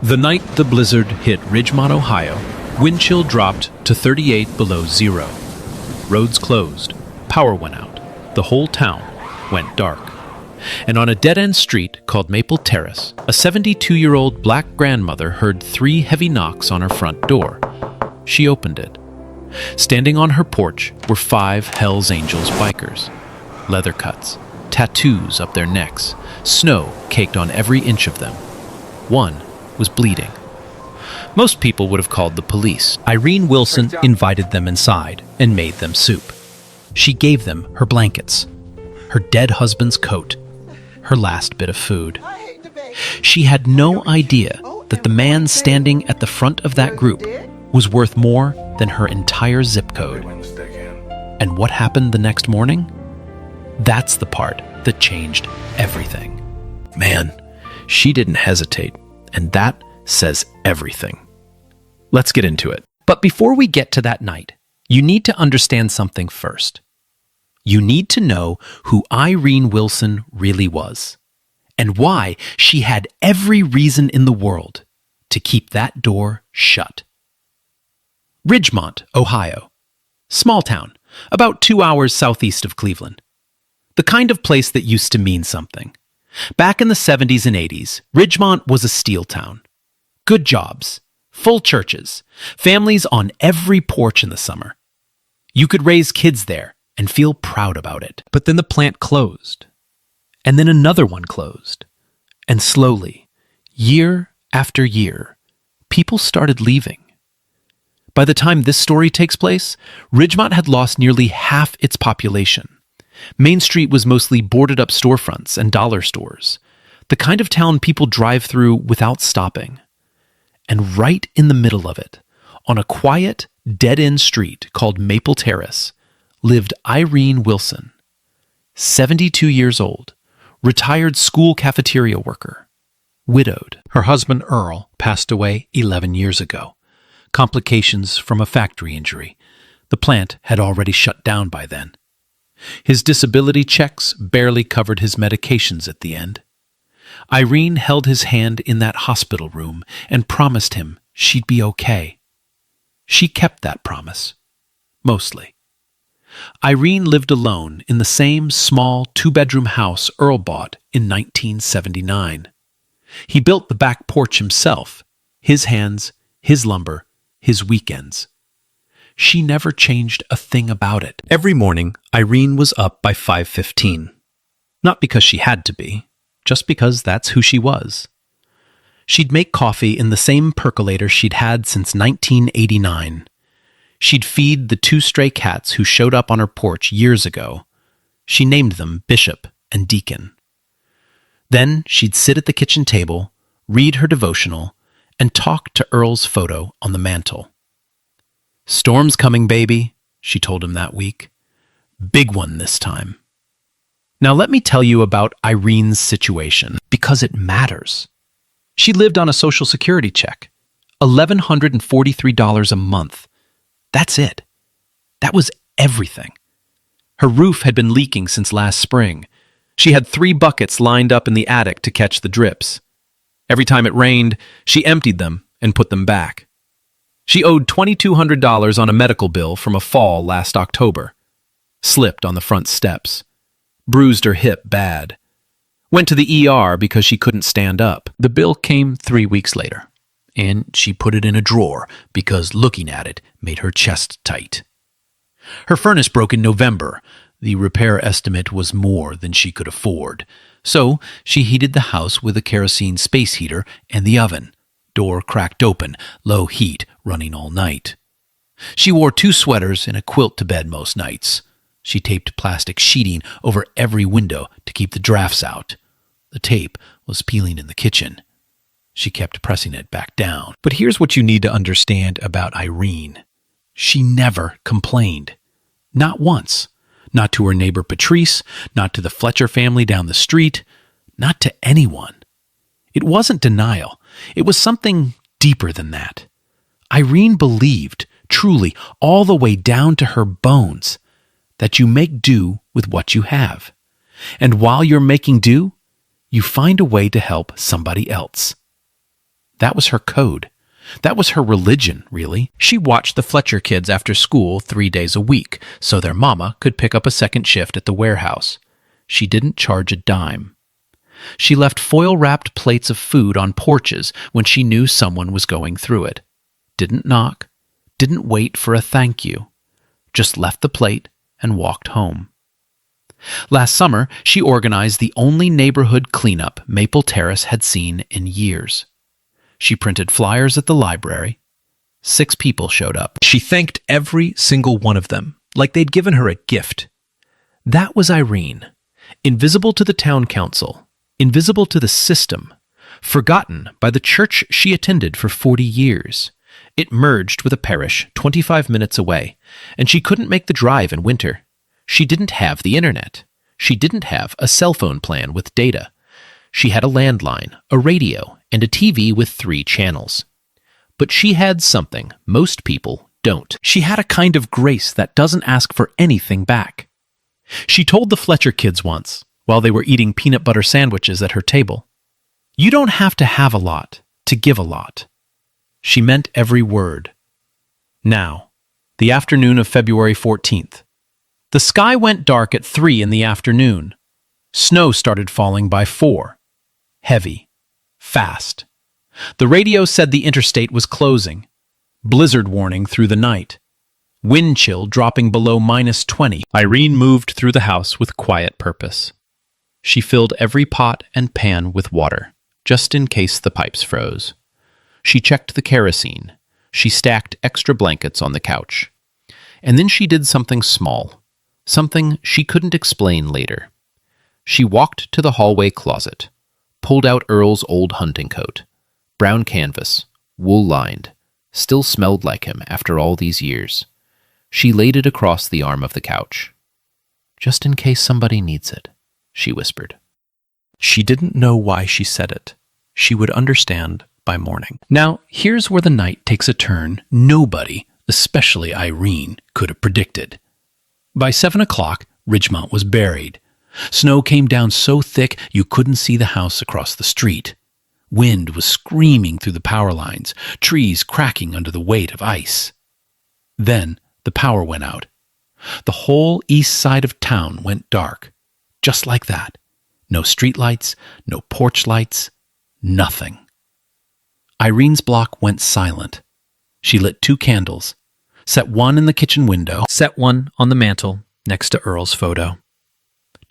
The night the blizzard hit Ridgemont, Ohio, wind chill dropped to 38 below zero. Roads closed, power went out, the whole town went dark. And on a dead-end street called Maple Terrace, a 72-year-old black grandmother heard 3 heavy knocks on her front door. She opened it. Standing on her porch were 5 Hell's Angels bikers. Leather cuts, tattoos up their necks, snow caked on every inch of them. One was bleeding. Most people would have called the police. Irene Wilson invited them inside and made them soup. She gave them her blankets, her dead husband's coat, her last bit of food. She had no idea that the man standing at the front of that group was worth more than her entire zip code. And what happened the next morning? That's the part that changed everything. Man, she didn't hesitate, and that says everything. Let's get into it. But before we get to that night, you need to understand something first. You need to know who Irene Wilson really was, and why she had every reason in the world to keep that door shut. Ridgemont, Ohio. Small town, about 2 hours southeast of Cleveland. The kind of place that used to mean something. Back in the 70s and 80s, Ridgemont was a steel town. Good jobs, full churches, families on every porch in the summer. You could raise kids there and feel proud about it. But then the plant closed. And then another one closed. And slowly, year after year, people started leaving. By the time this story takes place, Ridgemont had lost nearly half its population. Main Street was mostly boarded up storefronts and dollar stores, the kind of town people drive through without stopping. And right in the middle of it, on a quiet, dead-end street called Maple Terrace, lived Irene Wilson, 72 years old, retired school cafeteria worker, widowed. Her husband Earl passed away 11 years ago. Complications from a factory injury. The plant had already shut down by then. His disability checks barely covered his medications at the end. Irene held his hand in that hospital room and promised him she'd be okay. She kept that promise. Mostly. Irene lived alone in the same small 2-bedroom house Earl bought in 1979. He built the back porch himself, his hands, his lumber, his weekends. She never changed a thing about it. Every morning, Irene was up by 5:15. Not because she had to be, just because that's who she was. She'd make coffee in the same percolator she'd had since 1989. She'd feed the 2 stray cats who showed up on her porch years ago. She named them Bishop and Deacon. Then she'd sit at the kitchen table, read her devotional, and talk to Earl's photo on the mantel. "Storm's coming, baby," she told him that week. "Big one this time." Now let me tell you about Irene's situation, because it matters. She lived on a Social Security check, $1,143 a month. That's it. That was everything. Her roof had been leaking since last spring. She had 3 buckets lined up in the attic to catch the drips. Every time it rained, she emptied them and put them back. She owed $2,200 on a medical bill from a fall last October. Slipped on the front steps. Bruised her hip bad. Went to the ER because she couldn't stand up. The bill came 3 weeks later, and she put it in a drawer because looking at it made her chest tight. Her furnace broke in November. The repair estimate was more than she could afford. So she heated the house with a kerosene space heater and the oven. Door cracked open, low heat running all night. She wore 2 sweaters and a quilt to bed most nights. She taped plastic sheeting over every window to keep the drafts out. The tape was peeling in the kitchen. She kept pressing it back down. But here's what you need to understand about Irene. She never complained. Not once. Not to her neighbor Patrice, not to the Fletcher family down the street, not to anyone. It wasn't denial. It was something deeper than that. Irene believed, truly, all the way down to her bones, that you make do with what you have. And while you're making do, you find a way to help somebody else. That was her code. That was her religion, really. She watched the Fletcher kids after school 3 days a week, so their mama could pick up a second shift at the warehouse. She didn't charge a dime. She left foil-wrapped plates of food on porches when she knew someone was going through it. Didn't knock, didn't wait for a thank you. Just left the plate and walked home. Last summer, she organized the only neighborhood cleanup Maple Terrace had seen in years. She printed flyers at the library. 6 people showed up. She thanked every single one of them, like they'd given her a gift. That was Irene, invisible to the town council, invisible to the system, forgotten by the church she attended for 40 years. It merged with a parish 25 minutes away, and she couldn't make the drive in winter. She didn't have the internet. She didn't have a cell phone plan with data. She had a landline, a radio, and a TV with 3 channels. But she had something most people don't. She had a kind of grace that doesn't ask for anything back. She told the Fletcher kids once, while they were eating peanut butter sandwiches at her table, "You don't have to have a lot to give a lot." She meant every word. Now, the afternoon of February 14th. The sky went dark at 3 in the afternoon. Snow started falling by 4. Heavy. Fast. The radio said the interstate was closing. Blizzard warning through the night. Wind chill dropping below -20. Irene moved through the house with quiet purpose. She filled every pot and pan with water, just in case the pipes froze. She checked the kerosene. She stacked extra blankets on the couch. And then she did something small, something she couldn't explain later. She walked to the hallway closet, pulled out Earl's old hunting coat, brown canvas, wool-lined, still smelled like him after all these years. She laid it across the arm of the couch. "Just in case somebody needs it," she whispered. She didn't know why she said it. She would understand by morning. Now, here's where the night takes a turn nobody, especially Irene, could have predicted. By 7 o'clock, Ridgemont was buried. Snow came down so thick you couldn't see the house across the street. Wind was screaming through the power lines, trees cracking under the weight of ice. Then the power went out. The whole east side of town went dark, just like that. No streetlights, no porch lights, nothing. Irene's block went silent. She lit 2 candles, set one in the kitchen window, set one on the mantel next to Earl's photo.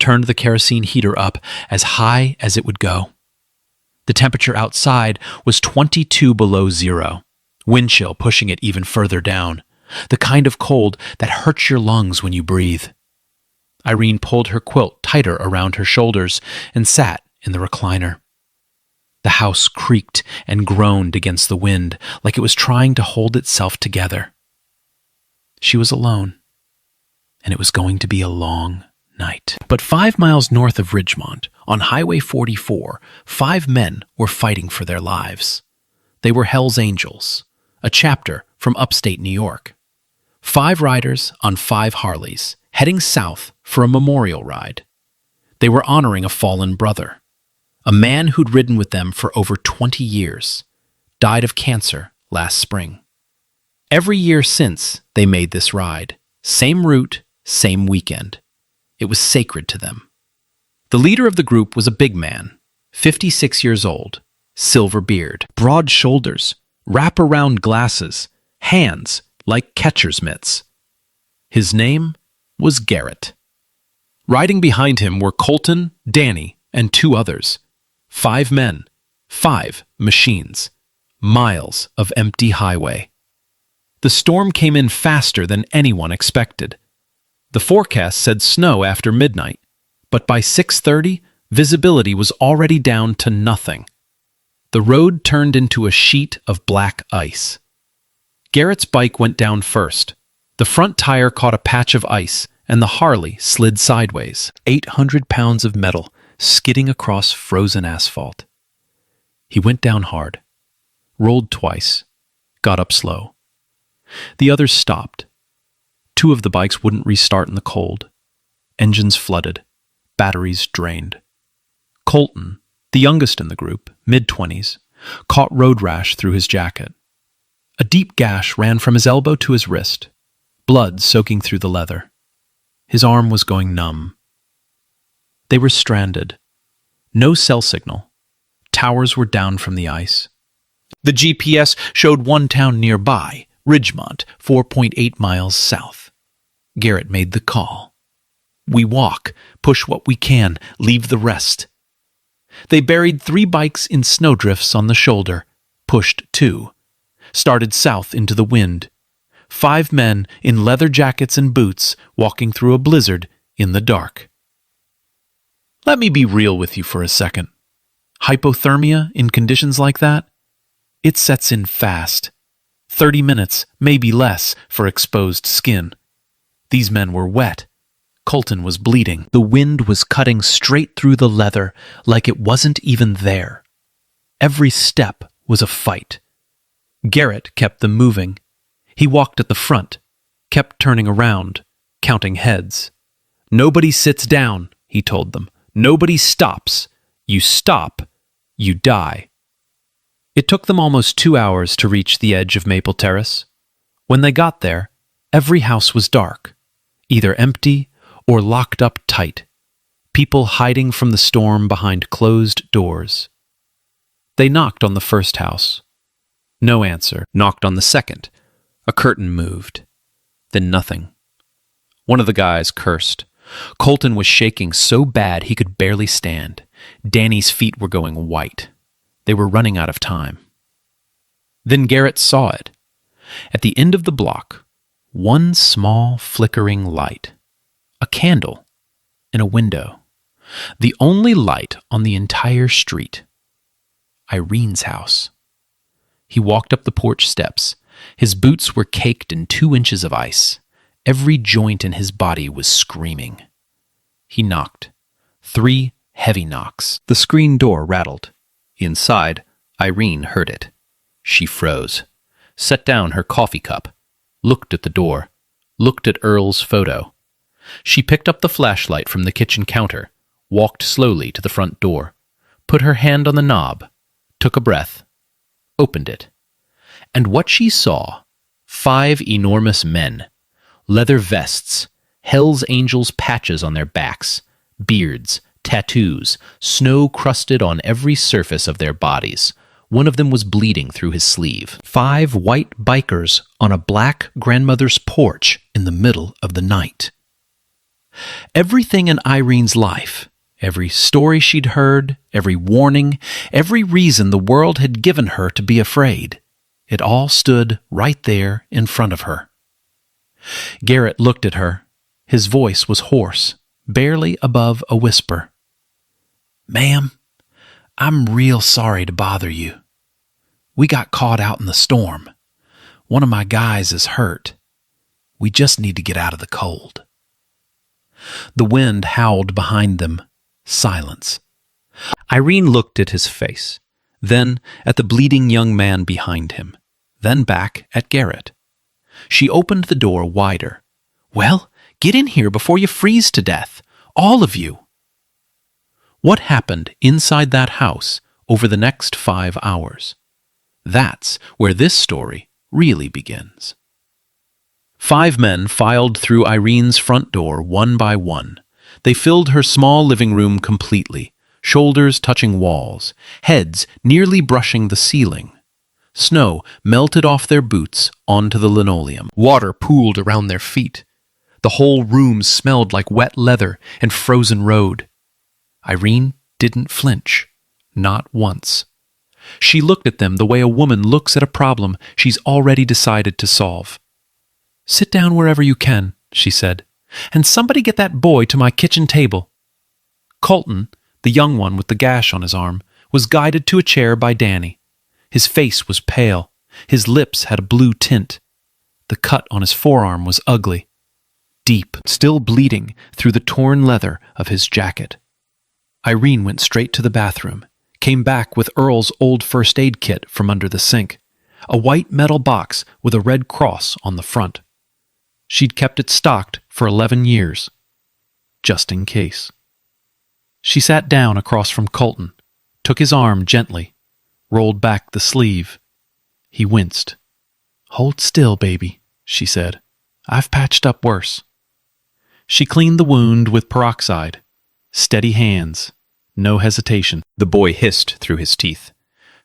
Turned the kerosene heater up as high as it would go. The temperature outside was 22 below zero, wind chill pushing it even further down, the kind of cold that hurts your lungs when you breathe. Irene pulled her quilt tighter around her shoulders and sat in the recliner. The house creaked and groaned against the wind like it was trying to hold itself together. She was alone, and it was going to be a long night. But 5 miles north of Ridgemont, on Highway 44, 5 men were fighting for their lives. They were Hell's Angels, a chapter from upstate New York. 5 riders on 5 Harleys, heading south for a memorial ride. They were honoring a fallen brother, a man who'd ridden with them for over 20 years, died of cancer last spring. Every year since, they made this ride. Same route, same weekend. It was sacred to them. The leader of the group was a big man, 56 years old, silver beard, broad shoulders, wrap-around glasses, hands like catcher's mitts. His name was Garrett. Riding behind him were Colton, Danny, and 2 others. 5 men, 5 machines, miles of empty highway. The storm came in faster than anyone expected. The forecast said snow after midnight, but by 6:30, visibility was already down to nothing. The road turned into a sheet of black ice. Garrett's bike went down first. The front tire caught a patch of ice, and the Harley slid sideways, 800 pounds of metal skidding across frozen asphalt. He went down hard, rolled twice, got up slow. The others stopped. 2 of the bikes wouldn't restart in the cold. Engines flooded, batteries drained. Colton, the youngest in the group, mid-20s, caught road rash through his jacket. A deep gash ran from his elbow to his wrist, blood soaking through the leather. His arm was going numb. They were stranded. No cell signal. Towers were down from the ice. The GPS showed one town nearby, Ridgemont, 4.8 miles south. Garrett made the call. We walk, push what we can, leave the rest. They buried 3 bikes in snowdrifts on the shoulder, pushed 2, started south into the wind. 5 men in leather jackets and boots walking through a blizzard in the dark. Let me be real with you for a second. Hypothermia in conditions like that? It sets in fast. 30 minutes, maybe less, for exposed skin. These men were wet. Colton was bleeding. The wind was cutting straight through the leather like it wasn't even there. Every step was a fight. Garrett kept them moving. He walked at the front, kept turning around, counting heads. Nobody sits down, he told them. Nobody stops. You stop, you die. It took them almost 2 hours to reach the edge of Maple Terrace. When they got there, every house was dark, either empty or locked up tight, people hiding from the storm behind closed doors. They knocked on the first house. No answer. Knocked on the second. A curtain moved. Then nothing. One of the guys cursed. Colton was shaking so bad he could barely stand. Danny's feet were going white. They were running out of time. Then Garrett saw it. At the end of the block, one small flickering light. A candle in a window. The only light on the entire street. Irene's house. He walked up the porch steps. His boots were caked in 2 inches of ice. Every joint in his body was screaming. He knocked. 3 heavy knocks. The screen door rattled. Inside, Irene heard it. She froze, set down her coffee cup, looked at the door, looked at Earl's photo. She picked up the flashlight from the kitchen counter, walked slowly to the front door, put her hand on the knob, took a breath, opened it. And what she saw, 5 enormous men, leather vests, Hell's Angels patches on their backs, beards, tattoos, snow crusted on every surface of their bodies. One of them was bleeding through his sleeve. 5 white bikers on a black grandmother's porch in the middle of the night. Everything in Irene's life, every story she'd heard, every warning, every reason the world had given her to be afraid, it all stood right there in front of her. Garrett looked at her. His voice was hoarse, barely above a whisper. "Ma'am, I'm real sorry to bother you. We got caught out in the storm. One of my guys is hurt. We just need to get out of the cold." The wind howled behind them. Silence. Irene looked at his face, then at the bleeding young man behind him, then back at Garrett. She opened the door wider. "Well, get in here before you freeze to death, all of you." What happened inside that house over the next 5 hours? That's where this story really begins. 5 men filed through Irene's front door one by one. They filled her small living room completely, shoulders touching walls, heads nearly brushing the ceiling. Snow melted off their boots onto the linoleum. Water pooled around their feet. The whole room smelled like wet leather and frozen road. Irene didn't flinch, not once. She looked at them the way a woman looks at a problem she's already decided to solve. "Sit down wherever you can," she said, "and somebody get that boy to my kitchen table." Colton, the young one with the gash on his arm, was guided to a chair by Danny. His face was pale. His lips had a blue tint. The cut on his forearm was ugly, deep, still bleeding through the torn leather of his jacket. Irene went straight to the bathroom, came back with Earl's old first aid kit from under the sink, a white metal box with a red cross on the front. She'd kept it stocked for 11 years, just in case. She sat down across from Colton, took his arm gently, rolled back the sleeve. He winced. "Hold still, baby," she said. "I've patched up worse." She cleaned the wound with peroxide. Steady hands. No hesitation. The boy hissed through his teeth.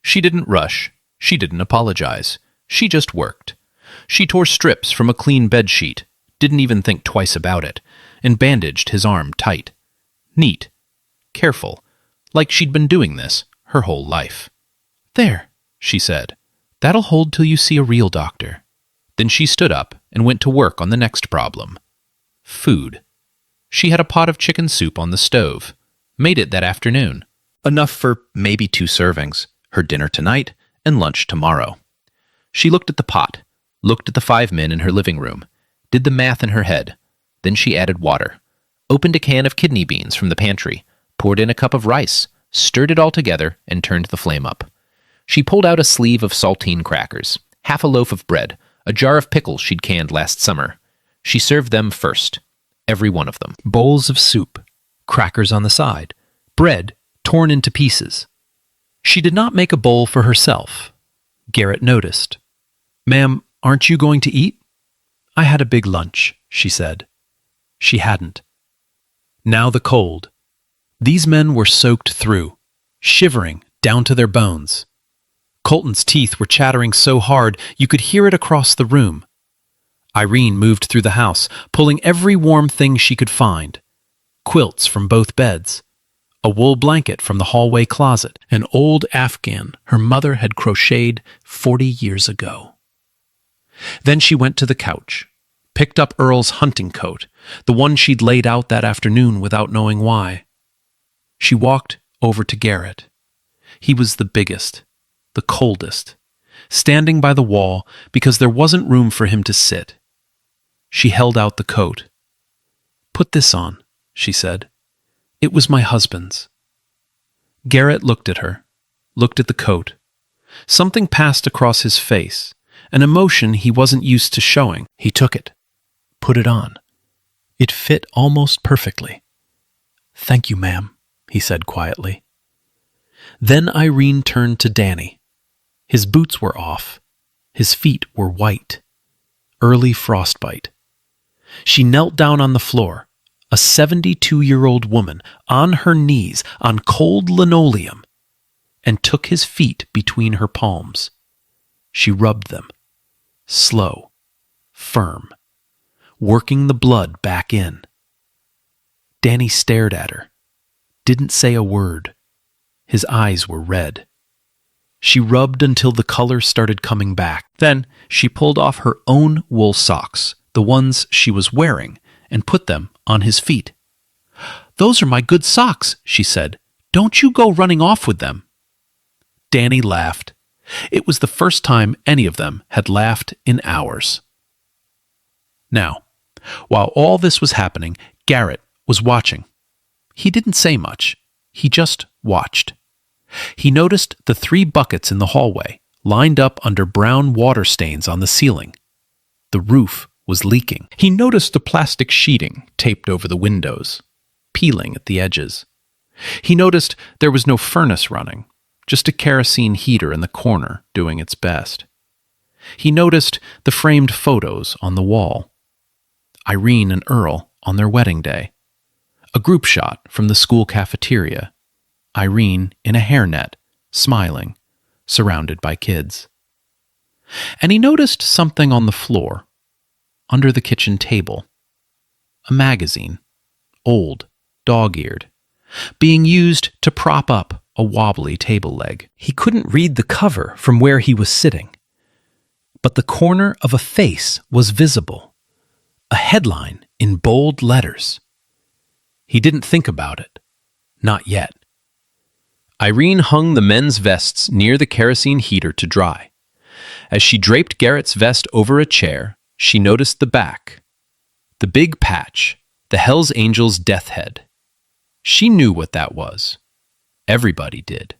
She didn't rush. She didn't apologize. She just worked. She tore strips from a clean bedsheet, didn't even think twice about it, and bandaged his arm tight. Neat. Careful. Like she'd been doing this her whole life. "There," she said. "That'll hold till you see a real doctor." Then she stood up and went to work on the next problem. Food. She had a pot of chicken soup on the stove. Made it that afternoon. Enough for maybe 2 servings, her dinner tonight and lunch tomorrow. She looked at the pot, looked at the 5 men in her living room, did the math in her head. Then she added water, opened a can of kidney beans from the pantry, poured in a cup of rice, stirred it all together, and turned the flame up. She pulled out a sleeve of saltine crackers, half a loaf of bread, a jar of pickles she'd canned last summer. She served them first, every one of them. Bowls of soup, crackers on the side, bread torn into pieces. She did not make a bowl for herself. Garrett noticed. "Ma'am, aren't you going to eat?" "I had a big lunch," she said. She hadn't. Now the cold. These men were soaked through, shivering down to their bones. Colton's teeth were chattering so hard you could hear it across the room. Irene moved through the house, pulling every warm thing she could find. Quilts from both beds, a wool blanket from the hallway closet, an old Afghan her mother had crocheted 40 years ago. Then she went to the couch, picked up Earl's hunting coat, the one she'd laid out that afternoon without knowing why. She walked over to Garrett. He was the biggest, the coldest, standing by the wall because there wasn't room for him to sit. She held out the coat. "Put this on," she said. "It was my husband's." Garrett looked at her, looked at the coat. Something passed across his face, an emotion he wasn't used to showing. He took it, put it on. It fit almost perfectly. "Thank you, ma'am," he said quietly. Then Irene turned to Danny. His boots were off. His feet were white. Early frostbite. She knelt down on the floor, a 72-year-old woman, on her knees, on cold linoleum, and took his feet between her palms. She rubbed them, slow, firm, working the blood back in. Danny stared at her, didn't say a word. His eyes were red. She rubbed until the color started coming back. Then she pulled off her own wool socks, the ones she was wearing, and put them on his feet. "Those are my good socks," she said. "Don't you go running off with them." Danny laughed. It was the first time any of them had laughed in hours. Now, while all this was happening, Garrett was watching. He didn't say much. He just watched. He noticed the 3 buckets in the hallway, lined up under brown water stains on the ceiling. The roof was leaking. He noticed the plastic sheeting taped over the windows, peeling at the edges. He noticed there was no furnace running, just a kerosene heater in the corner doing its best. He noticed the framed photos on the wall. Irene and Earl on their wedding day. A group shot from the school cafeteria. Irene in a hairnet, smiling, surrounded by kids. And he noticed something on the floor, under the kitchen table. A magazine, old, dog-eared, being used to prop up a wobbly table leg. He couldn't read the cover from where he was sitting, but the corner of a face was visible, a headline in bold letters. He didn't think about it, not yet. Irene hung the men's vests near the kerosene heater to dry. As she draped Garrett's vest over a chair, she noticed the back, the big patch, the Hells Angels' death head. She knew what that was. Everybody did.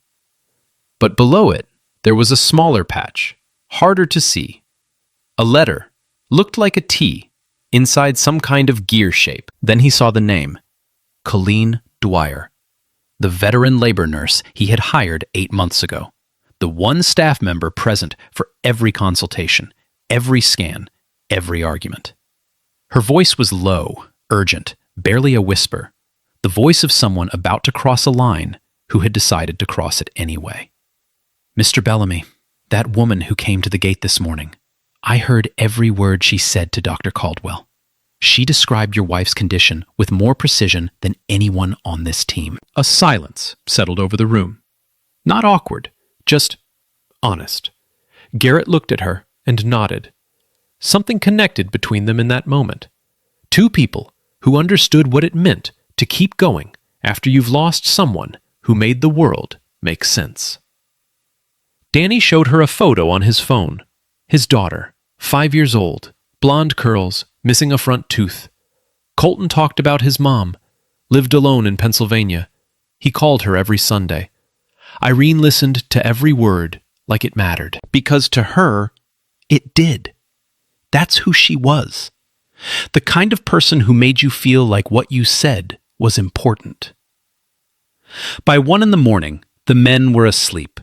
But below it, there was a smaller patch, harder to see. A letter, looked like a T, inside some kind of gear shape. Then he saw the name, Colleen Dwyer, the veteran labor nurse he had hired 8 months ago, the one staff member present for every consultation, every scan, every argument. Her voice was low, urgent, barely a whisper, the voice of someone about to cross a line who had decided to cross it anyway. Mr. Bellamy, that woman who came to the gate this morning, I heard every word she said to Dr. Caldwell. She described your wife's condition with more precision than anyone on this team. A silence settled over the room. Not awkward, just honest. Garrett looked at her and nodded. Something connected between them in that moment. Two people who understood what it meant to keep going after you've lost someone who made the world make sense. Danny showed her a photo on his phone. His daughter, 5 years old, blonde curls, missing a front tooth. Colton talked about his mom, lived alone in Pennsylvania. He called her every Sunday. Irene listened to every word like it mattered, because to her, it did. That's who she was. The kind of person who made you feel like what you said was important. By 1 a.m, the men were asleep,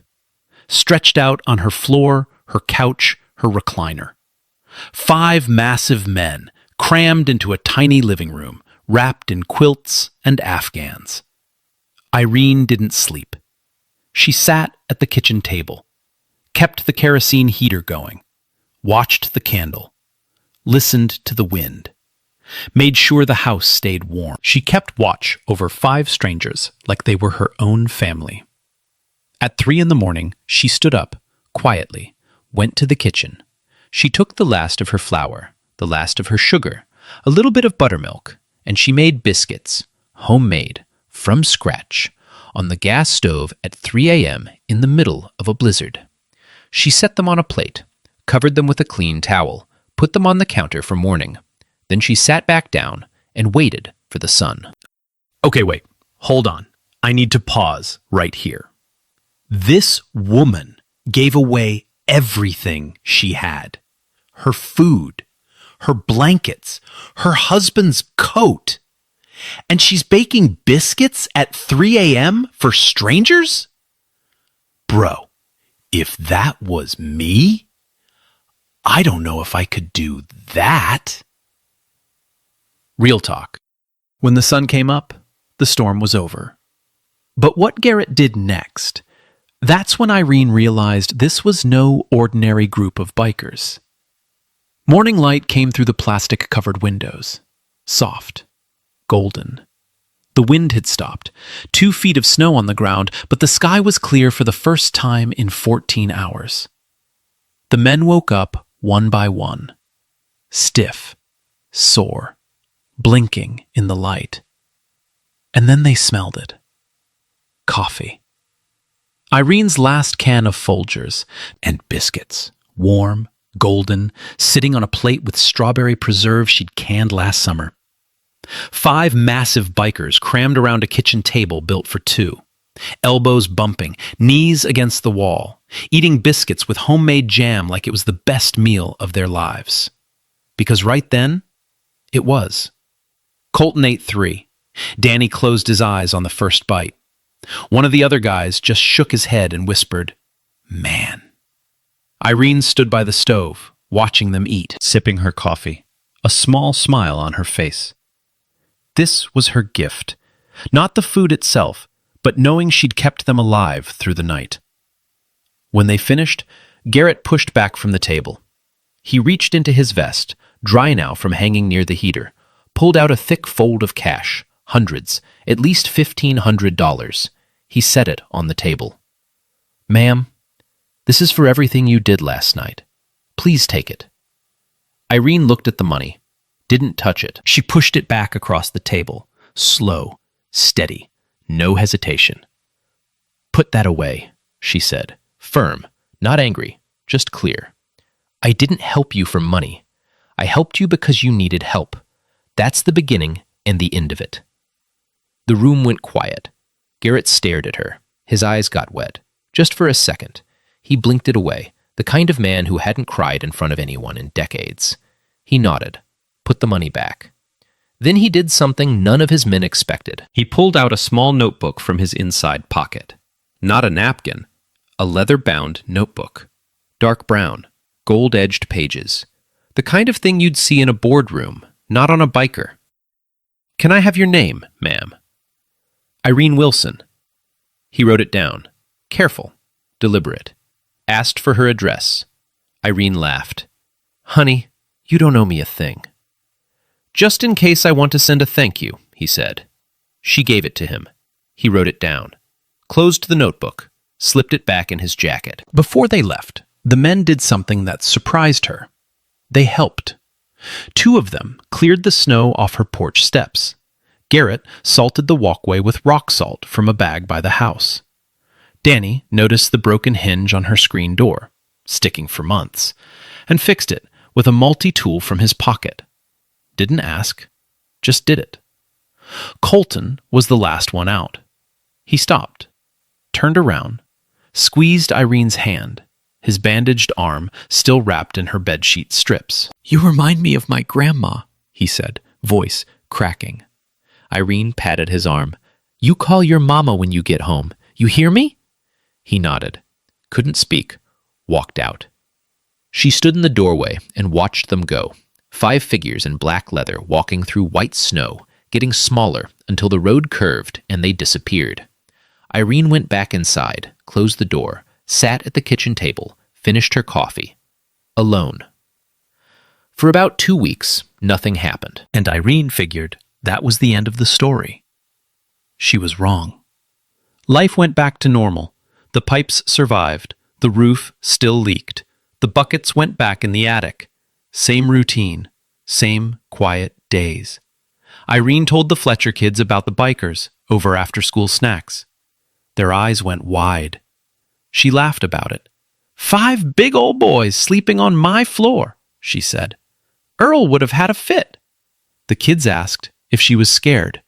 stretched out on her floor, her couch, her recliner. 5 massive men crammed into a tiny living room, wrapped in quilts and afghans. Irene didn't sleep. She sat at the kitchen table, kept the kerosene heater going, watched the candle, listened to the wind, made sure the house stayed warm. She kept watch over 5 strangers like they were her own family. At 3 a.m, she stood up, quietly, went to the kitchen. She took the last of her flour, the last of her sugar, a little bit of buttermilk, and she made biscuits, homemade, from scratch, on the gas stove at 3 a.m. in the middle of a blizzard. She set them on a plate, covered them with a clean towel, put them on the counter for morning. Then she sat back down and waited for the sun. Okay, wait. Hold on. I need to pause right here. This woman gave away everything she had. Her food, her blankets, her husband's coat. And she's baking biscuits at 3 a.m. for strangers? Bro, if that was me, I don't know if I could do that. Real talk. When the sun came up, the storm was over. But what Garrett did next, that's when Irene realized this was no ordinary group of bikers. Morning light came through the plastic-covered windows. Soft. Golden. The wind had stopped. 2 feet of snow on the ground, but the sky was clear for the first time in 14 hours. The men woke up one by one. Stiff. Sore. Blinking in the light. And then they smelled it. Coffee. Irene's last can of Folgers and biscuits. Warm, golden, sitting on a plate with strawberry preserve she'd canned last summer. 5 massive bikers crammed around a kitchen table built for 2. Elbows bumping, knees against the wall, eating biscuits with homemade jam like it was the best meal of their lives. Because right then, it was. Colton ate 3. Danny closed his eyes on the first bite. One of the other guys just shook his head and whispered, "Man." Irene stood by the stove, watching them eat, sipping her coffee, a small smile on her face. This was her gift, not the food itself, but knowing she'd kept them alive through the night. When they finished, Garrett pushed back from the table. He reached into his vest, dry now from hanging near the heater, pulled out a thick fold of cash, hundreds, at least $1,500. He set it on the table. "Ma'am, this is for everything you did last night. Please take it." Irene looked at the money, didn't touch it. She pushed it back across the table, slow, steady, no hesitation. "Put that away," she said, firm, not angry, just clear. "I didn't help you for money. I helped you because you needed help. That's the beginning and the end of it." The room went quiet. Garrett stared at her. His eyes got wet. Just for a second. He blinked it away, the kind of man who hadn't cried in front of anyone in decades. He nodded, put the money back. Then he did something none of his men expected. He pulled out a small notebook from his inside pocket. Not a napkin, A leather-bound notebook. Dark brown, gold-edged pages. The kind of thing you'd see in a boardroom, not on a biker. "Can I have your name, ma'am?" "Irene Wilson." He wrote it down. Careful, deliberate. Asked for her address. Irene laughed. "Honey, you don't owe me a thing." "Just in case I want to send a thank you," he said. She gave it to him. He wrote it down. Closed the notebook. Slipped it back in his jacket. Before they left, the men did something that surprised her. They helped. 2 of them cleared the snow off her porch steps. Garrett salted the walkway with rock salt from a bag by the house. Danny noticed the broken hinge on her screen door, sticking for months, and fixed it with a multi-tool from his pocket. Didn't ask, just did it. Colton was the last one out. He stopped, turned around, squeezed Irene's hand, his bandaged arm still wrapped in her bedsheet strips. "You remind me of my grandma," he said, voice cracking. Irene patted his arm. "You call your mama when you get home. You hear me?" He nodded. Couldn't speak. Walked out. She stood in the doorway and watched them go. 5 figures in black leather walking through white snow, getting smaller until the road curved and they disappeared. Irene went back inside, closed the door, sat at the kitchen table, finished her coffee. Alone. For about 2 weeks, nothing happened, and Irene figured that was the end of the story. She was wrong. Life went back to normal. The pipes survived. The roof still leaked. The buckets went back in the attic. Same routine. Same quiet days. Irene told the Fletcher kids about the bikers over after-school snacks. Their eyes went wide. She laughed about it. 5 big old boys sleeping on my floor, she said. Earl would have had a fit. The kids asked if she was scared.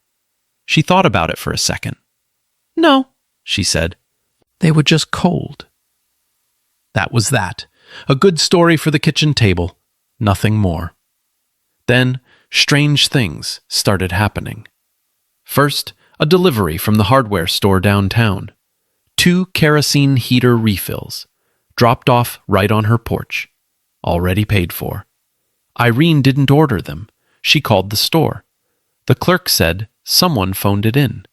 She thought about it for a second. No, she said. They were just cold. That was that. A good story for the kitchen table. Nothing more. Then, strange things started happening. First, a delivery from the hardware store downtown. 2 kerosene heater refills, dropped off right on her porch. Already paid for. Irene didn't order them. She called the store. The clerk said someone phoned it in.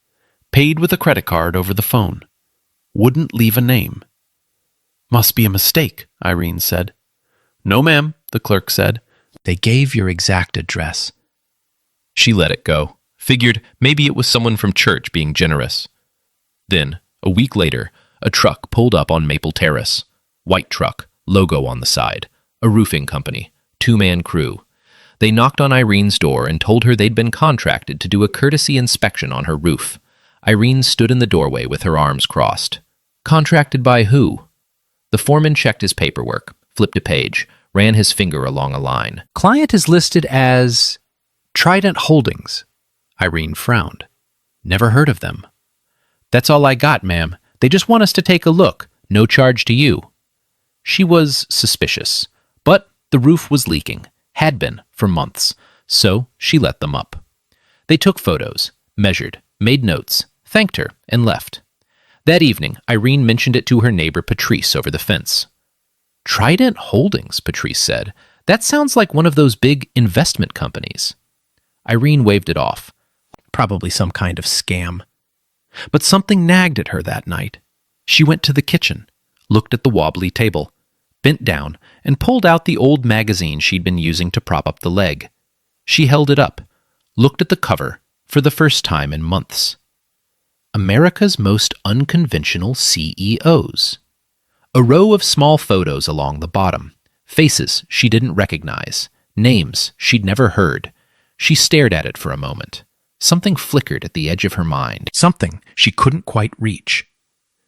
Paid with a credit card over the phone. Wouldn't leave a name. Must be a mistake, Irene said. No, ma'am, the clerk said. They gave your exact address. She let it go. Figured maybe it was someone from church being generous. Then, a week later, a truck pulled up on Maple Terrace. White truck, logo on the side. A roofing company. 2-man crew. They knocked on Irene's door and told her they'd been contracted to do a courtesy inspection on her roof. Irene stood in the doorway with her arms crossed. Contracted by who? The foreman checked his paperwork, flipped a page, ran his finger along a line. Client is listed as Trident Holdings. Irene frowned. Never heard of them. That's all I got, ma'am. They just want us to take a look. No charge to you. She was suspicious, but the roof was leaking. Had been for months, so she let them up. They took photos, measured, made notes, thanked her, and left. That evening, Irene mentioned it to her neighbor Patrice over the fence. Trident Holdings, Patrice said. That sounds like one of those big investment companies. Irene waved it off. Probably some kind of scam. But something nagged at her that night. She went to the kitchen, looked at the wobbly table, bent down, and pulled out the old magazine she'd been using to prop up the leg. She held it up, looked at the cover for the first time in months. America's Most Unconventional CEOs. A row of small photos along the bottom, faces she didn't recognize, names she'd never heard. She stared at it for a moment. Something flickered at the edge of her mind, something she couldn't quite reach.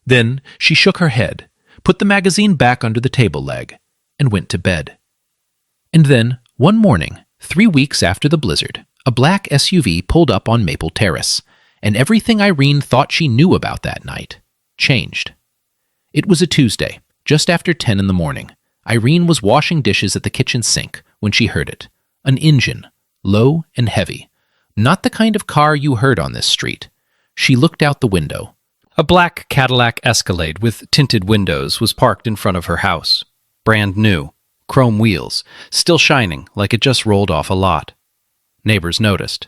Then she shook her head, put the magazine back under the table leg, and went to bed. And then, one morning, 3 weeks after the blizzard, a black SUV pulled up on Maple Terrace, and everything Irene thought she knew about that night changed. It was a Tuesday, just after 10 in the morning. Irene was washing dishes at the kitchen sink when she heard it. An engine, low and heavy. Not the kind of car you heard on this street. She looked out the window. A black Cadillac Escalade with tinted windows was parked in front of her house. Brand new, chrome wheels, still shining like it just rolled off a lot. Neighbors noticed.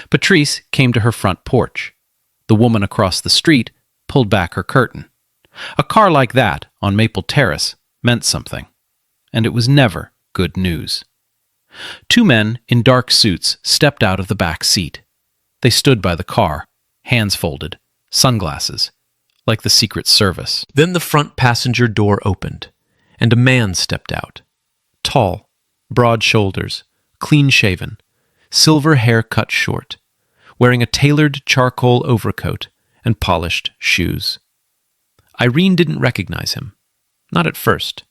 Patrice came to her front porch. The woman across the street pulled back her curtain. A car like that on Maple Terrace meant something, and it was never good news. Two men in dark suits stepped out of the back seat. They stood by the car, hands folded, sunglasses, like the Secret Service. Then the front passenger door opened, and a man stepped out. Tall, broad shoulders, clean-shaven, silver hair cut short, wearing a tailored charcoal overcoat and polished shoes. Irene didn't recognize him, not at first.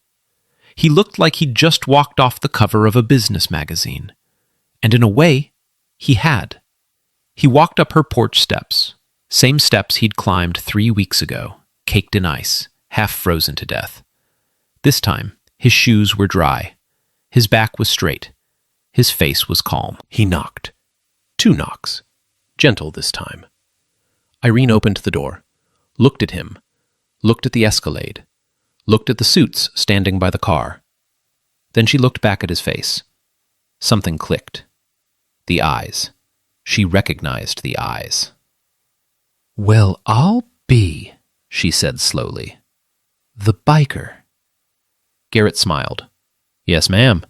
He looked like he'd just walked off the cover of a business magazine. And in a way, he had. He walked up her porch steps, same steps he'd climbed 3 weeks ago, caked in ice, half frozen to death. This time, his shoes were dry. His back was straight. His face was calm. He knocked. 2 knocks. Gentle this time. Irene opened the door, looked at him, looked at the Escalade, looked at the suits standing by the car. Then she looked back at his face. Something clicked. The eyes. She recognized the eyes. "Well, I'll be," she said slowly. "The biker." Garrett smiled. "Yes, ma'am."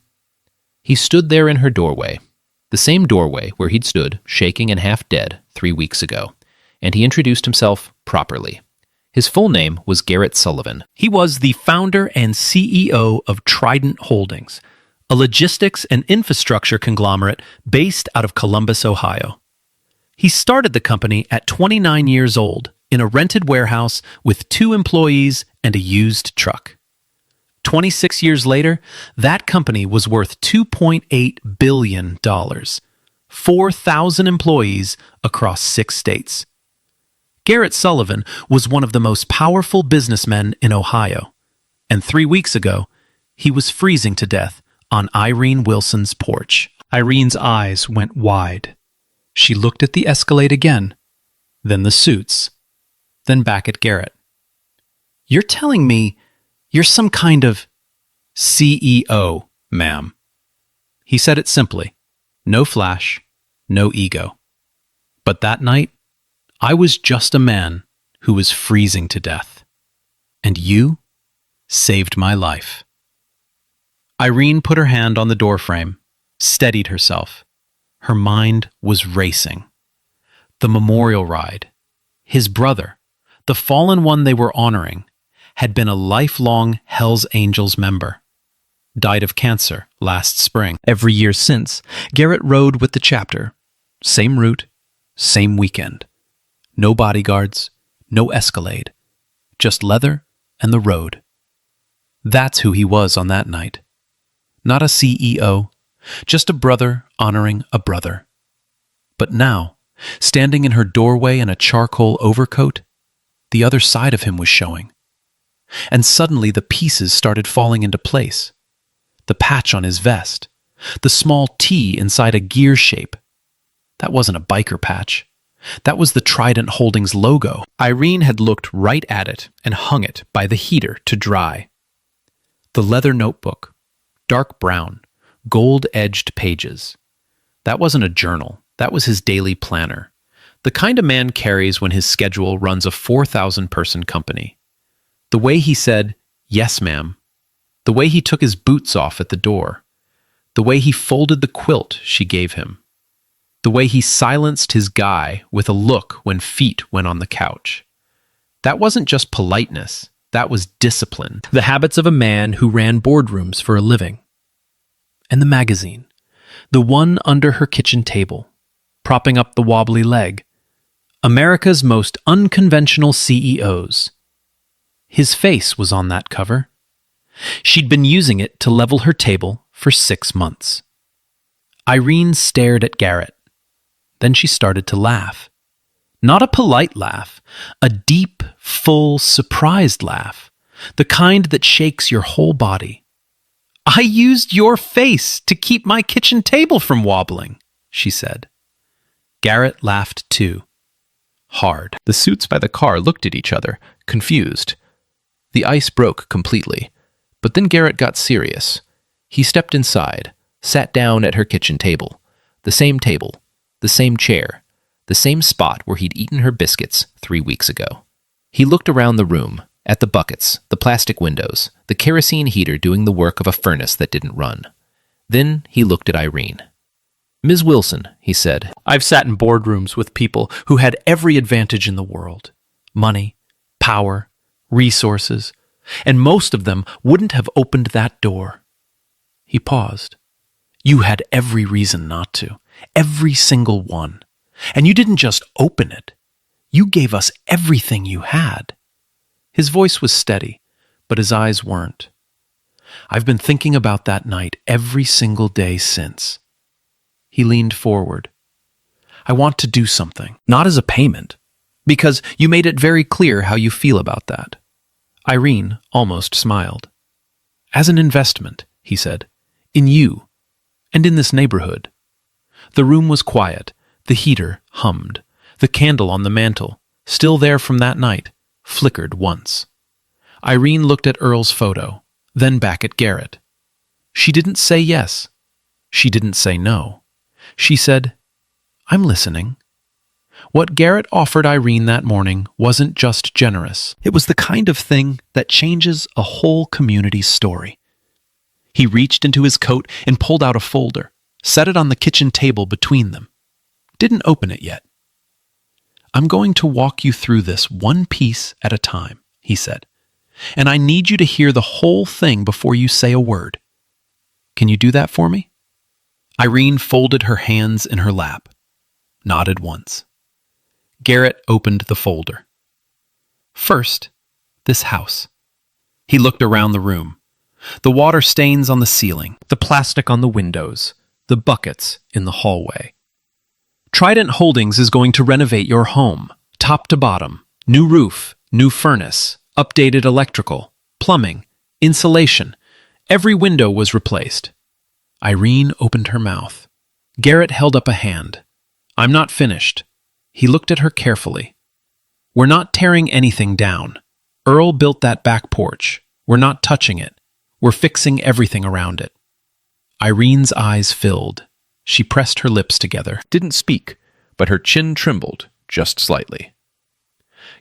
He stood there in her doorway, the same doorway where he'd stood, shaking and half dead, 3 weeks ago, and he introduced himself properly. His full name was Garrett Sullivan. He was the founder and CEO of Trident Holdings, a logistics and infrastructure conglomerate based out of Columbus, Ohio. He started the company at 29 years old in a rented warehouse with 2 employees and a used truck. 26 years later, that company was worth $2.8 billion, 4,000 employees across 6 states. Garrett Sullivan was one of the most powerful businessmen in Ohio, and 3 weeks ago, he was freezing to death on Irene Wilson's porch. Irene's eyes went wide. She looked at the Escalade again, then the suits, then back at Garrett. "You're telling me you're some kind of CEO, ma'am." He said it simply, no flash, no ego. But that night, I was just a man who was freezing to death. And you saved my life. Irene put her hand on the doorframe, steadied herself. Her mind was racing. The memorial ride, his brother, the fallen one they were honoring, had been a lifelong Hell's Angels member. Died of cancer last spring. Every year since, Garrett rode with the chapter. Same route, same weekend. No bodyguards, no Escalade, just leather and the road. That's who he was on that night. Not a CEO, just a brother honoring a brother. But now, standing in her doorway in a charcoal overcoat, the other side of him was showing. And suddenly the pieces started falling into place. The patch on his vest, the small T inside a gear shape. That wasn't a biker patch. That was the Trident Holdings logo. Irene had looked right at it and hung it by the heater to dry. The leather notebook, dark brown, gold-edged pages. That wasn't a journal. That was his daily planner. The kind a man carries when his schedule runs a 4,000-person company. The way he said, "Yes, ma'am." The way he took his boots off at the door. The way he folded the quilt she gave him. The way he silenced his guy with a look when feet went on the couch. That wasn't just politeness. That was discipline. The habits of a man who ran boardrooms for a living. And the magazine. The one under her kitchen table, propping up the wobbly leg. America's most unconventional CEOs. His face was on that cover. She'd been using it to level her table for 6 months. Irene stared at Garrett. Then she started to laugh. Not a polite laugh, a deep, full, surprised laugh, the kind that shakes your whole body. "I used your face to keep my kitchen table from wobbling," she said. Garrett laughed too. hard. The suits by the car looked at each other, confused. The ice broke completely. But then Garrett got serious. He stepped inside, sat down at her kitchen table. The same chair, the same spot where he'd eaten her biscuits 3 weeks ago. He looked around the room, at the buckets, the plastic windows, the kerosene heater doing the work of a furnace that didn't run. Then he looked at Irene. "Ms. Wilson," he said, "I've sat in boardrooms with people who had every advantage in the world. Money, power, resources, and most of them wouldn't have opened that door." He paused. "You had every reason not to, every single one. And you didn't just open it. You gave us everything you had." His voice was steady, but his eyes weren't. "I've been thinking about that night every single day since." He leaned forward. "I want to do something, not as a payment, because you made it very clear how you feel about that." Irene almost smiled. "As an investment," he said, "in you, and in this neighborhood." The room was quiet. The heater hummed. The candle on the mantel, still there from that night, flickered once. Irene looked at Earl's photo, then back at Garrett. She didn't say yes. She didn't say no. She said, "I'm listening." What Garrett offered Irene that morning wasn't just generous. It was the kind of thing that changes a whole community's story. He reached into his coat and pulled out a folder, set it on the kitchen table between them. Didn't open it yet. "I'm going to walk you through this one piece at a time," he said. "And I need you to hear the whole thing before you say a word. Can you do that for me?" Irene folded her hands in her lap, nodded once. Garrett opened the folder. First, this house. He looked around the room. The water stains on the ceiling, the plastic on the windows, the buckets in the hallway. Trident Holdings is going to renovate your home, top to bottom. New roof, new furnace, updated electrical, plumbing, insulation. Every window was replaced. Irene opened her mouth. Garrett held up a hand. "I'm not finished." He looked at her carefully. "We're not tearing anything down. Earl built that back porch. We're not touching it. We're fixing everything around it." Irene's eyes filled. She pressed her lips together, didn't speak, but her chin trembled just slightly.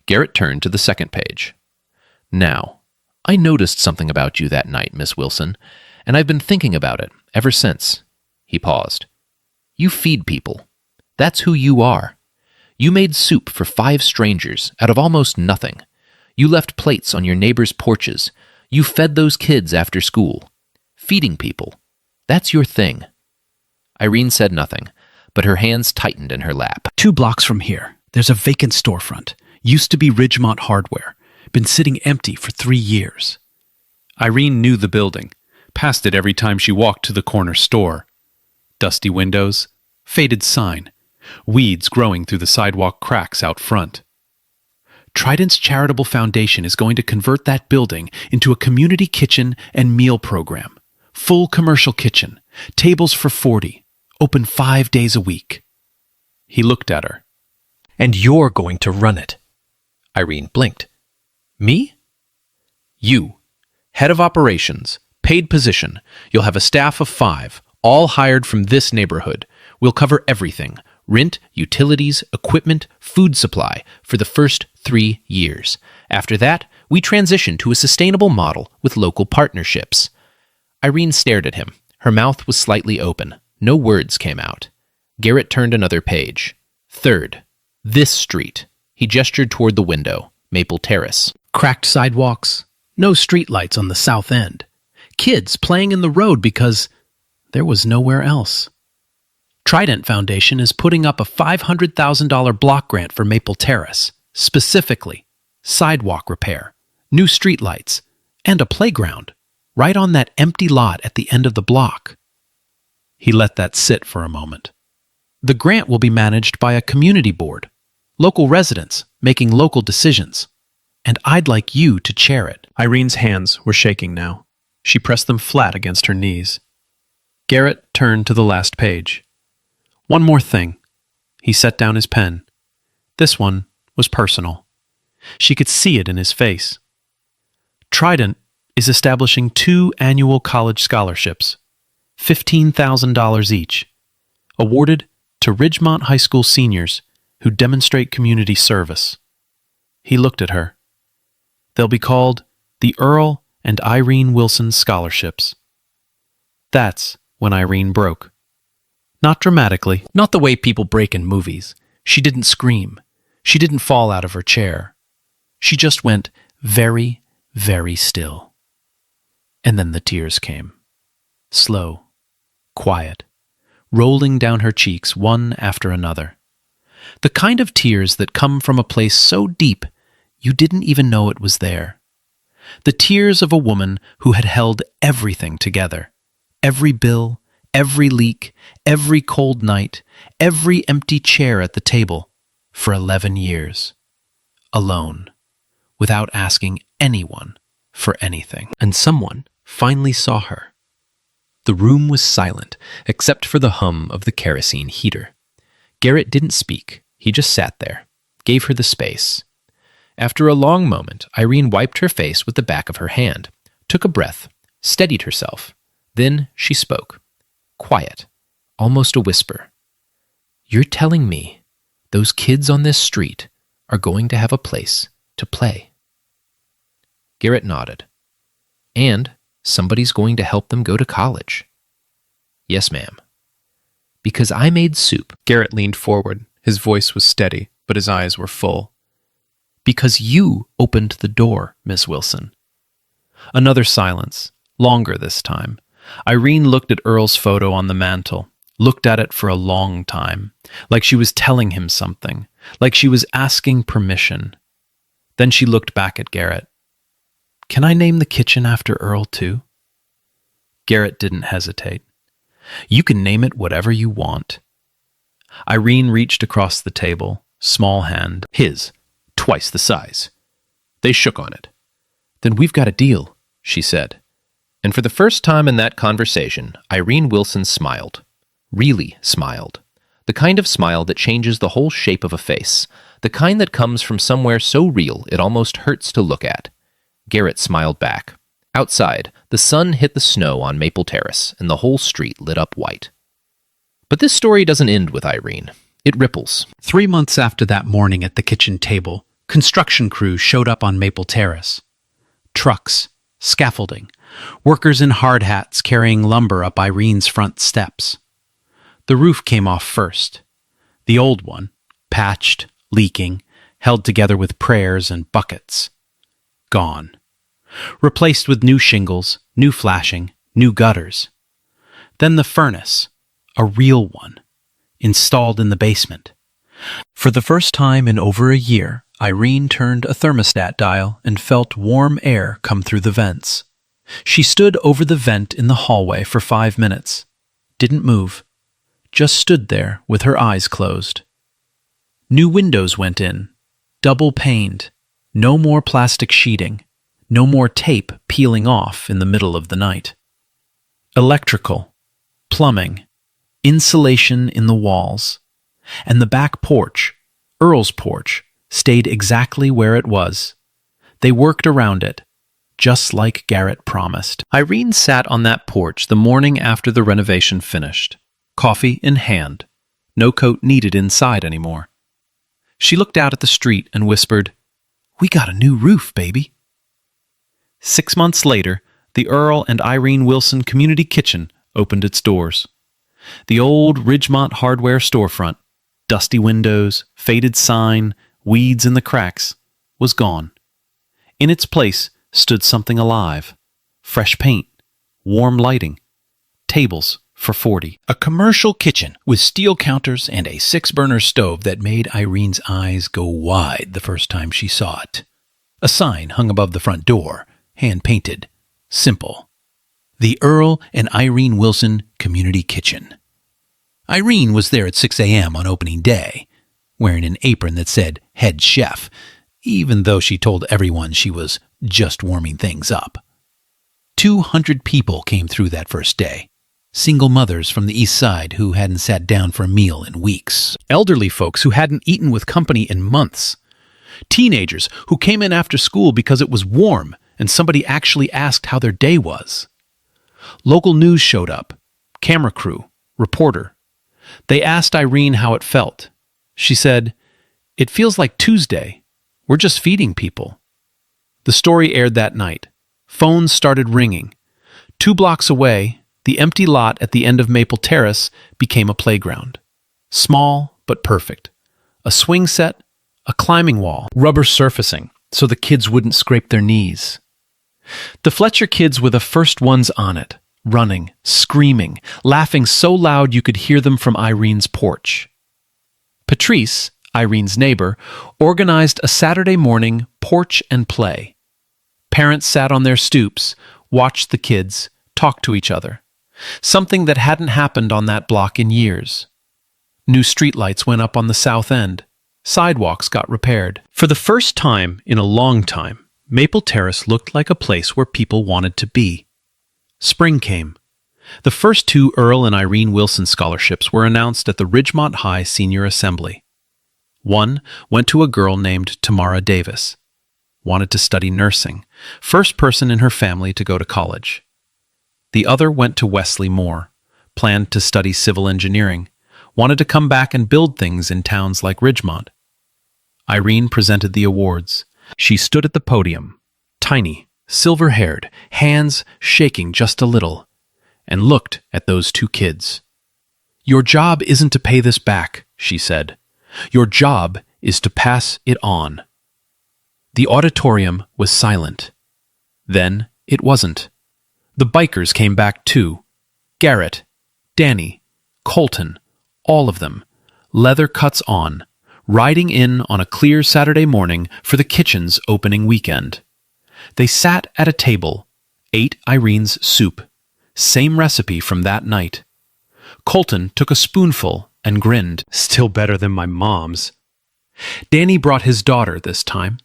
Garrett turned to the second page. "Now, I noticed something about you that night, Miss Wilson, and I've been thinking about it ever since." He paused. "You feed people. That's who you are. You made soup for 5 strangers out of almost nothing. You left plates on your neighbors' porches. You fed those kids after school. Feeding people. That's your thing." Irene said nothing, but her hands tightened in her lap. "2 blocks from here, there's a vacant storefront. Used to be Ridgemont Hardware. Been sitting empty for 3 years. Irene knew the building, passed it every time she walked to the corner store. Dusty windows, faded sign, weeds growing through the sidewalk cracks out front. Trident's charitable foundation is going to convert that building into a community kitchen and meal program. Full commercial kitchen, tables for 40, open 5 days a week." He looked at her. "And you're going to run it." Irene blinked. "Me?" "You. Head of operations, paid position. You'll have a staff of 5, all hired from this neighborhood. We'll cover everything. Rent, utilities, equipment, food supply for the first 3 years. After that, we transition to a sustainable model with local partnerships." Irene stared at him. Her mouth was slightly open. No words came out. Garrett turned another page. "Third, this street." He gestured toward the window, Maple Terrace. Cracked sidewalks, no streetlights on the south end. Kids playing in the road because there was nowhere else. Trident Foundation is putting up a $500,000 block grant for Maple Terrace, specifically sidewalk repair, new streetlights, and a playground, right on that empty lot at the end of the block. He let that sit for a moment. The grant will be managed by a community board, local residents making local decisions, and I'd like you to chair it. Irene's hands were shaking now. She pressed them flat against her knees. Garrett turned to the last page. "One more thing." He set down his pen. "This one was personal. She could see it in his face. Trident is establishing 2 annual college scholarships, $15,000 each, awarded to Ridgemont High School seniors who demonstrate community service. He looked at her. They'll be called the Earl and Irene Wilson Scholarships. That's when Irene broke. Not dramatically, not the way people break in movies. She didn't scream. She didn't fall out of her chair. She just went very, very still. And then the tears came. Slow, quiet, rolling down her cheeks one after another. The kind of tears that come from a place so deep you didn't even know it was there. The tears of a woman who had held everything together. Every bill, every leak, every cold night, every empty chair at the table, for 11 years. Alone, without asking anyone for anything. And someone finally saw her. The room was silent, except for the hum of the kerosene heater. Garrett didn't speak. He just sat there, gave her the space. After a long moment, Irene wiped her face with the back of her hand, took a breath, steadied herself. Then she spoke. Quiet, almost a whisper. You're telling me those kids on this street are going to have a place to play? Garrett nodded. And somebody's going to help them go to college. Yes, ma'am. Because I made soup. Garrett leaned forward. His voice was steady, but his eyes were full. Because you opened the door, Miss Wilson. Another silence, longer this time. Irene looked at Earl's photo on the mantel, looked at it for a long time, like she was telling him something, like she was asking permission. Then she looked back at Garrett. Can I name the kitchen after Earl, too? Garrett didn't hesitate. You can name it whatever you want. Irene reached across the table, small hand, his, twice the size. They shook on it. Then we've got a deal, she said. And for the first time in that conversation, Irene Wilson smiled. Really smiled. The kind of smile that changes the whole shape of a face. The kind that comes from somewhere so real it almost hurts to look at. Garrett smiled back. Outside, the sun hit the snow on Maple Terrace, and the whole street lit up white. But this story doesn't end with Irene. It ripples. 3 months after that morning at the kitchen table, construction crews showed up on Maple Terrace. Trucks, scaffolding, workers in hard hats carrying lumber up Irene's front steps. The roof came off first. The old one, patched, leaking, held together with prayers and buckets. Gone. Replaced with new shingles, new flashing, new gutters. Then the furnace, a real one, installed in the basement. For the first time in over a year, Irene turned a thermostat dial and felt warm air come through the vents. She stood over the vent in the hallway for 5 minutes. Didn't move. Just stood there with her eyes closed. New windows went in, double-paned. No more plastic sheeting. No more tape peeling off in the middle of the night. Electrical, plumbing, insulation in the walls. And the back porch, Earl's porch, stayed exactly where it was. They worked around it, just like Garrett promised. Irene sat on that porch the morning after the renovation finished, coffee in hand, no coat needed inside anymore. She looked out at the street and whispered, "We got a new roof, baby." 6 months later, the Earl and Irene Wilson Community Kitchen opened its doors. The old Ridgemont hardware storefront, dusty windows, faded sign, weeds in the cracks, was gone. In its place stood something alive. Fresh paint, warm lighting, tables for 40. A commercial kitchen with steel counters and a 6-burner stove that made Irene's eyes go wide the first time she saw it. A sign hung above the front door, hand-painted, simple. The Earl and Irene Wilson Community Kitchen. Irene was there at 6 a.m. on opening day, wearing an apron that said head chef, even though she told everyone she was just warming things up. 200 people came through that first day. Single mothers from the east side who hadn't sat down for a meal in weeks. Elderly folks who hadn't eaten with company in months. Teenagers who came in after school because it was warm and somebody actually asked how their day was. Local news showed up. Camera crew, reporter. They asked Irene how it felt. She said, "It feels like Tuesday. We're just feeding people." The story aired that night. Phones started ringing. 2 blocks away, the empty lot at the end of Maple Terrace became a playground. Small but perfect. A swing set, a climbing wall, rubber surfacing so the kids wouldn't scrape their knees. The Fletcher kids were the first ones on it, running, screaming, laughing so loud you could hear them from Irene's porch. Patrice, Irene's neighbor, organized a Saturday morning porch and play. Parents sat on their stoops, watched the kids, talked to each other. Something that hadn't happened on that block in years. New streetlights went up on the south end. Sidewalks got repaired. For the first time in a long time, Maple Terrace looked like a place where people wanted to be. Spring came. The first 2 Earl and Irene Wilson scholarships were announced at the Ridgemont High Senior Assembly. One went to a girl named Tamara Davis. Wanted to study nursing, first person in her family to go to college. The other went to Wesley Moore, planned to study civil engineering, wanted to come back and build things in towns like Ridgemont. Irene presented the awards. She stood at the podium, tiny, silver-haired, hands shaking just a little, and looked at those 2 kids. "Your job isn't to pay this back," she said. "Your job is to pass it on." The auditorium was silent. Then it wasn't. The bikers came back too. Garrett, Danny, Colton, all of them, leather cuts on, riding in on a clear Saturday morning for the kitchen's opening weekend. They sat at a table, ate Irene's soup, same recipe from that night. Colton took a spoonful and grinned, "Still better than my mom's." Danny brought his daughter this time,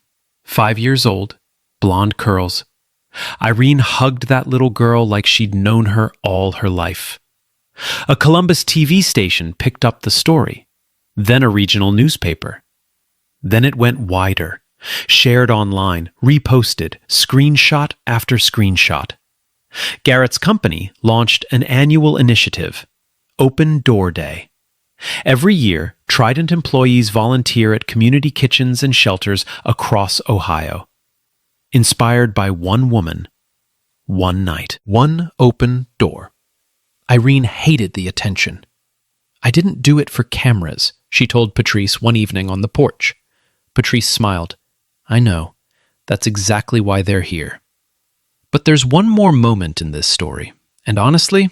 5 years old, blonde curls. Irene hugged that little girl like she'd known her all her life. A Columbus TV station picked up the story, then a regional newspaper. Then it went wider, shared online, reposted, screenshot after screenshot. Garrett's company launched an annual initiative, Open Door Day. Every year, Trident employees volunteer at community kitchens and shelters across Ohio. Inspired by one woman, one night, one open door. Irene hated the attention. "I didn't do it for cameras," she told Patrice one evening on the porch. Patrice smiled. "I know. That's exactly why they're here." But there's one more moment in this story, and honestly,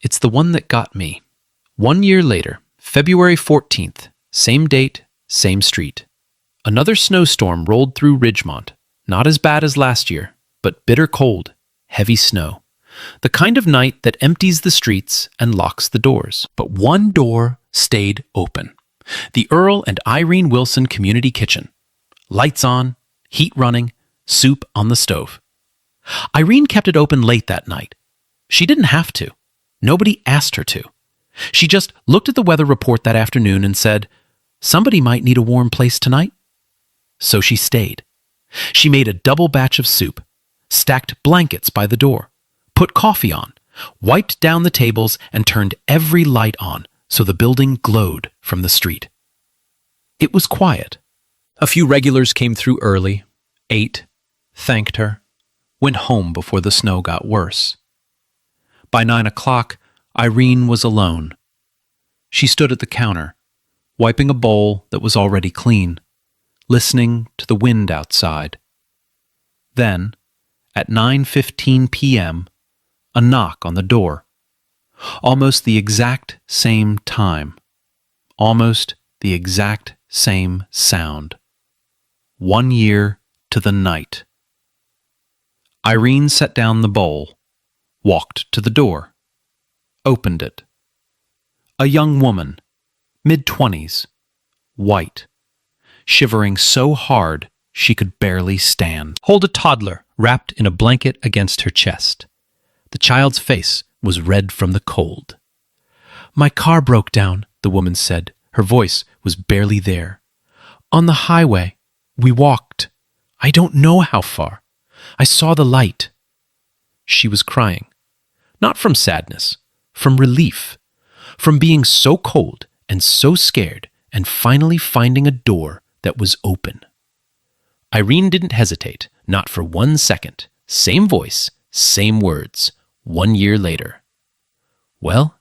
it's the one that got me. 1 year later, February 14th, same date, same street. Another snowstorm rolled through Ridgemont. Not as bad as last year, but bitter cold, heavy snow. The kind of night that empties the streets and locks the doors. But one door stayed open. The Earl and Irene Wilson Community Kitchen. Lights on, heat running, soup on the stove. Irene kept it open late that night. She didn't have to. Nobody asked her to. She just looked at the weather report that afternoon and said, "Somebody might need a warm place tonight." So she stayed. She made a double batch of soup, stacked blankets by the door, put coffee on, wiped down the tables, and turned every light on so the building glowed from the street. It was quiet. A few regulars came through early, ate, thanked her, went home before the snow got worse. By 9 o'clock, Irene was alone. She stood at the counter, wiping a bowl that was already clean, listening to the wind outside. Then, at 9:15 p.m., a knock on the door. Almost the exact same time. Almost the exact same sound. 1 year to the night. Irene set down the bowl, walked to the door, opened it. A young woman, mid-20s, white, shivering so hard she could barely stand. Hold a toddler wrapped in a blanket against her chest. The child's face was red from the cold. "My car broke down," the woman said. Her voice was barely there. "On the highway. We walked. I don't know how far. I saw the light. She was crying. Not from sadness, from relief, from being so cold and so scared and finally finding a door that was open. Irene didn't hesitate, not for 1 second. Same voice, same words, 1 year later. Well,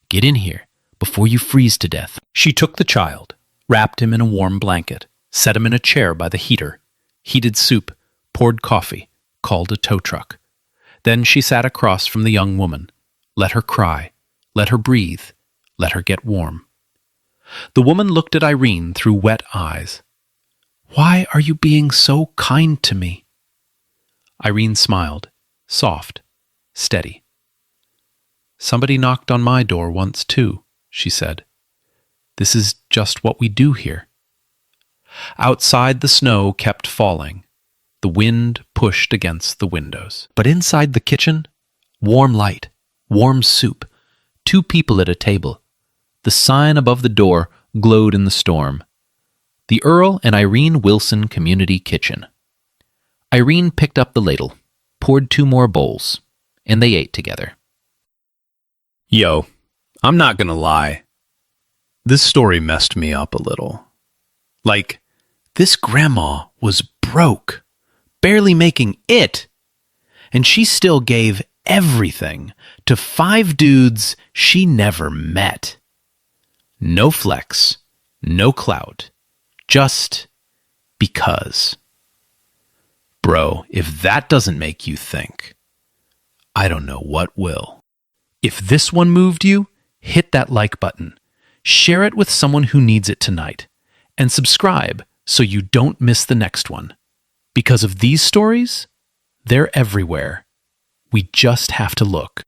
get in here before you freeze to death. She took the child, wrapped him in a warm blanket, set him in a chair by the heater, heated soup, poured coffee, called a tow truck. Then she sat across from the young woman, let her cry, let her breathe, let her get warm. The woman looked at Irene through wet eyes. Why are you being so kind to me? Irene smiled, soft, steady. Somebody knocked on my door once too, she said. This is just what we do here. Outside, the snow kept falling. The wind pushed against the windows. But inside the kitchen, warm light, warm soup, 2 people at a table. The sign above the door glowed in the storm. The Earl and Irene Wilson Community Kitchen. Irene picked up the ladle, poured 2 more bowls, and they ate together. Yo, I'm not gonna lie. This story messed me up a little. Like, this grandma was broke, barely making it, and she still gave everything to 5 dudes she never met. No flex, no clout, just because. Bro, if that doesn't make you think, I don't know what will. If this one moved you, hit that like button, share it with someone who needs it tonight, and subscribe so you don't miss the next one. Because of these stories, they're everywhere. We just have to look.